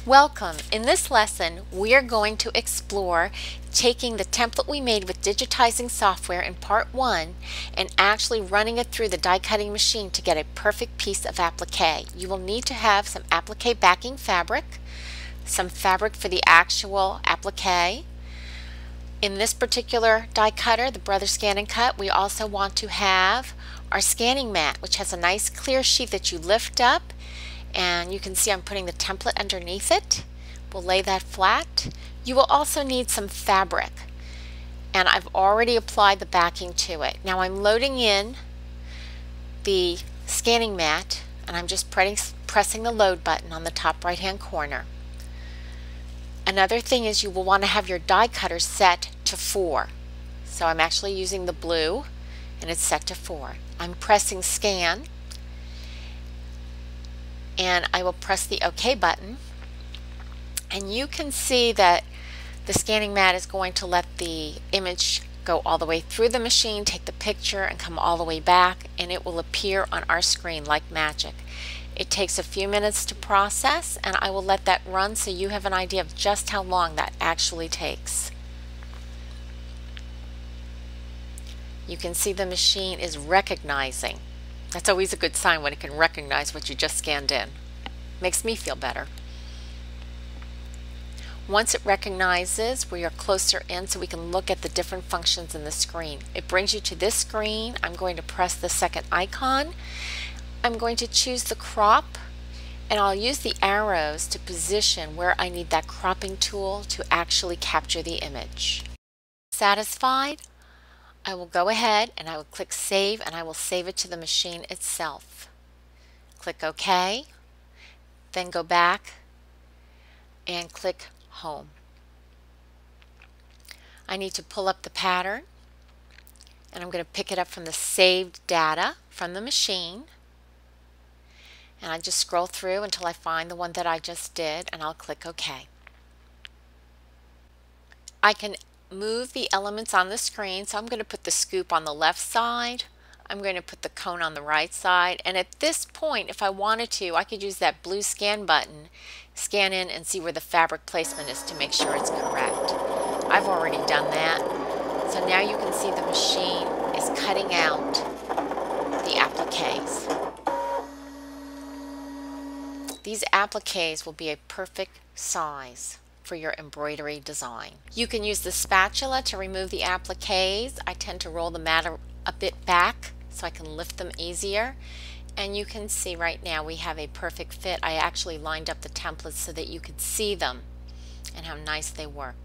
Welcome! In this lesson, we are going to explore taking the template we made with digitizing software in part 1 and actually running it through the die cutting machine to get a perfect piece of applique. You will need to have some applique backing fabric, some fabric for the actual applique. In this particular die cutter, the Brother Scan and Cut, we also want to have our scanning mat, which has a nice clear sheet that you lift up. And you can see I'm putting the template underneath it. We'll lay that flat. You will also need some fabric, and I've already applied the backing to it. Now I'm loading in the scanning mat, and I'm just pressing the load button on the top right hand corner. Another thing is you will want to have your die cutter set to 4. So I'm actually using the blue and it's set to 4. I'm pressing scan, and I will press the OK button, and you can see that the scanning mat is going to let the image go all the way through the machine, take the picture, and come all the way back, and it will appear on our screen like magic. It takes a few minutes to process, and I will let that run so you have an idea of just how long that actually takes. You can see the machine is recognizing. That's always a good sign when it can recognize what you just scanned in. Makes me feel better. Once it recognizes, we are closer in so we can look at the different functions in the screen. It brings you to this screen. I'm going to press the second icon. I'm going to choose the crop, and I'll use the arrows to position where I need that cropping tool to actually capture the image. Satisfied? I will go ahead and I will click Save, and I will save it to the machine itself. Click OK, then go back and click Home. I need to pull up the pattern, and I'm going to pick it up from the saved data from the machine, and I just scroll through until I find the one that I just did, and I'll click OK. I can move the elements on the screen, so I'm going to put the scoop on the left side, I'm going to put the cone on the right side, and at this point, if I wanted to, I could use that blue scan button, scan in and see where the fabric placement is to make sure it's correct. I've already done that. So now you can see the machine is cutting out the appliques. These appliques will be a perfect size for your embroidery design. You can use the spatula to remove the appliques. I tend to roll the mat a bit back so I can lift them easier, and you can see right now we have a perfect fit. I actually lined up the templates so that you could see them and how nice they work.